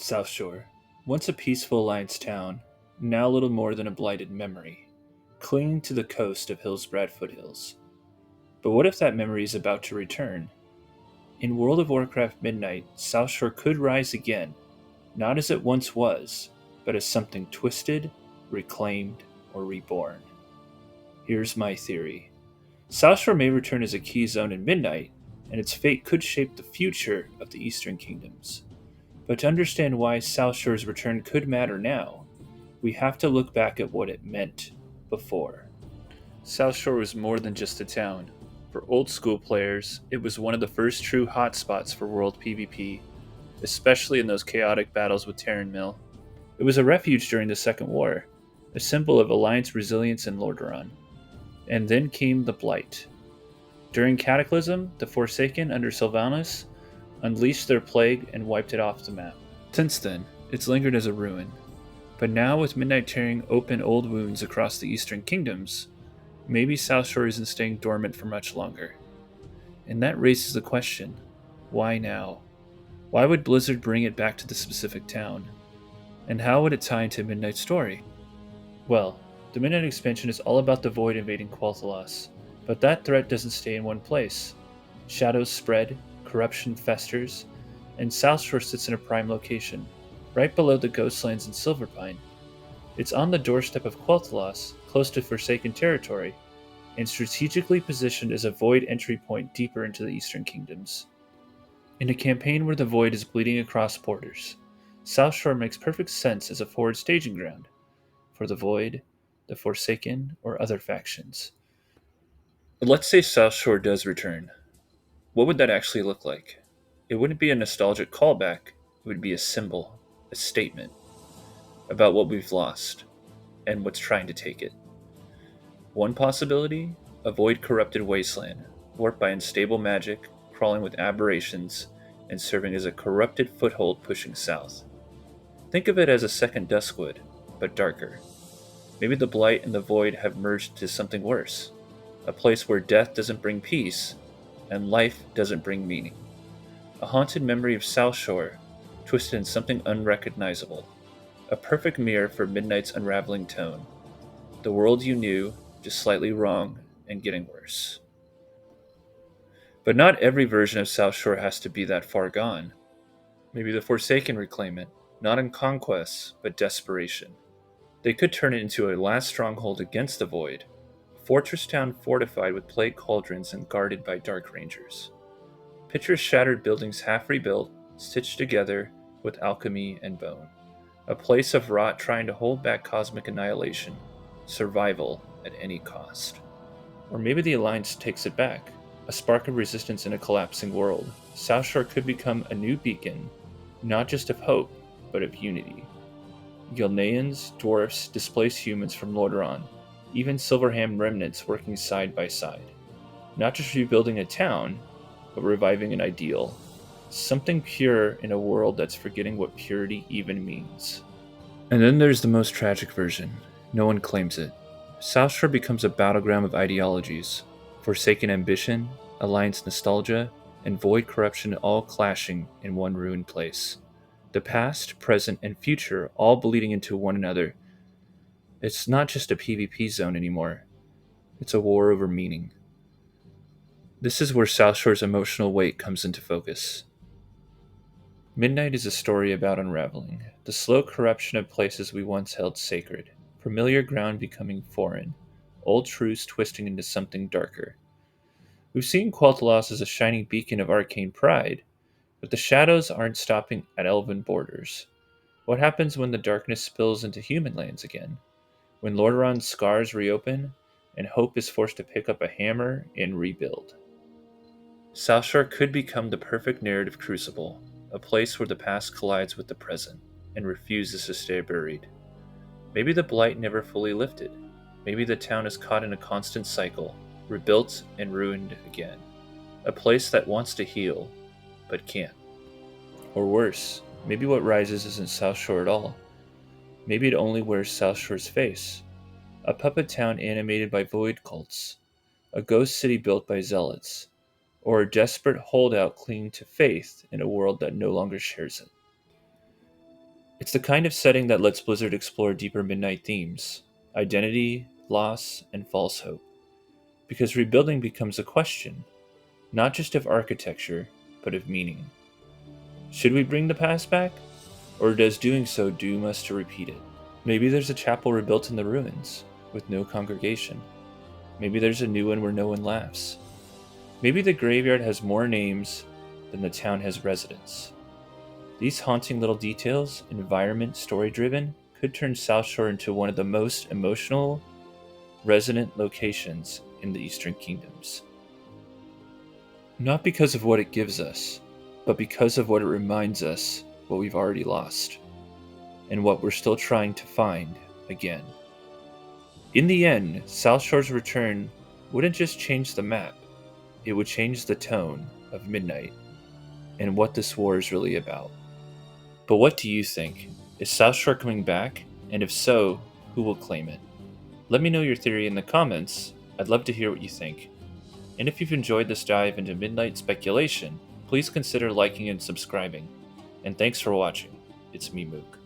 Southshore, once a peaceful Alliance town, now little more than a blighted memory, clinging to the coast of Hillsbrad Foothills. But what if that memory is about to return? In World of Warcraft Midnight, Southshore could rise again, not as it once was, but as something twisted, reclaimed, or reborn. Here's my theory. Southshore may return as a key zone in Midnight, and its fate could shape the future of the Eastern Kingdoms. But to understand why Southshore's return could matter now, we have to look back at what it meant before. Southshore was more than just a town. For old school players, it was one of the first true hotspots for world PvP, especially in those chaotic battles with Terran Mill. It was a refuge during the Second War, a symbol of Alliance resilience in Lordaeron. And then came the Blight. During Cataclysm, the Forsaken under Sylvanas unleashed their plague and wiped it off the map. Since then, it's lingered as a ruin. But now, with Midnight tearing open old wounds across the Eastern Kingdoms, maybe Southshore isn't staying dormant for much longer. And that raises the question, why now? Why would Blizzard bring it back to the specific town? And how would it tie into Midnight's story? Well, the Midnight expansion is all about the Void invading Quel'Thalas, but that threat doesn't stay in one place. Shadows spread, corruption festers, and Southshore sits in a prime location, right below the Ghostlands and Silverpine. It's on the doorstep of Quel'Thalas, close to Forsaken territory, and strategically positioned as a Void entry point deeper into the Eastern Kingdoms. In a campaign where the Void is bleeding across borders, Southshore makes perfect sense as a forward staging ground for the Void, the Forsaken, or other factions. Let's say Southshore does return. What would that actually look like? It wouldn't be a nostalgic callback, it would be a symbol, a statement about what we've lost and what's trying to take it. One possibility: a void corrupted wasteland, warped by unstable magic, crawling with aberrations, and serving as a corrupted foothold pushing south. Think of it as a second Duskwood, but darker. Maybe the Blight and the Void have merged to something worse, a place where death doesn't bring peace, and life doesn't bring meaning. A haunted memory of Southshore, twisted in something unrecognizable. A perfect mirror for Midnight's unraveling tone. The world you knew, just slightly wrong, and getting worse. But not every version of Southshore has to be that far gone. Maybe the Forsaken reclaim it, not in conquest, but desperation. They could turn it into a last stronghold against the Void, a fortress town fortified with plague cauldrons and guarded by dark rangers. Picture shattered buildings half rebuilt, stitched together with alchemy and bone. A place of rot trying to hold back cosmic annihilation, survival at any cost. Or maybe the Alliance takes it back, a spark of resistance in a collapsing world. Southshore could become a new beacon, not just of hope, but of unity. Gilneans, dwarfs, displaced humans from Lordaeron, even Silverham remnants working side by side. Not just rebuilding a town, but reviving an ideal. Something pure in a world that's forgetting what purity even means. And then there's the most tragic version. No one claims it. Southshore becomes a battleground of ideologies. Forsaken ambition, Alliance nostalgia, and Void corruption all clashing in one ruined place. The past, present, and future all bleeding into one another. It's not just a PvP zone anymore. It's a war over meaning. This is where Southshore's emotional weight comes into focus. Midnight is a story about unraveling, the slow corruption of places we once held sacred, familiar ground becoming foreign, old truths twisting into something darker. We've seen Quel'Thalas as a shining beacon of arcane pride, but the shadows aren't stopping at elven borders. What happens when the darkness spills into human lands again? When Lordaeron's scars reopen, and hope is forced to pick up a hammer and rebuild? Southshore could become the perfect narrative crucible, a place where the past collides with the present and refuses to stay buried. Maybe the blight never fully lifted. Maybe the town is caught in a constant cycle, rebuilt and ruined again. A place that wants to heal, but can't. Or worse, maybe what rises isn't Southshore at all. Maybe it only wears Southshore's face. A puppet town animated by void cults. A ghost city built by zealots. Or a desperate holdout clinging to faith in a world that no longer shares it. It's the kind of setting that lets Blizzard explore deeper Midnight themes: identity, loss, and false hope. Because rebuilding becomes a question, not just of architecture, but of meaning. Should we bring the past back? Or does doing so doom us to repeat it? Maybe there's a chapel rebuilt in the ruins, with no congregation. Maybe there's a new one where no one laughs. Maybe the graveyard has more names than the town has residents. These haunting little details, environment story driven, could turn Southshore into one of the most emotional, resonant locations in the Eastern Kingdoms. Not because of what it gives us, but because of what it reminds us what we've already lost, and what we're still trying to find again. In the end, Southshore's return wouldn't just change the map, it would change the tone of Midnight and what this war is really about. But what do you think? Is Southshore coming back? And if so, who will claim it? Let me know your theory in the comments. I'd love to hear what you think. And if you've enjoyed this dive into Midnight speculation, please consider liking and subscribing. And thanks for watching. It's me, Mook.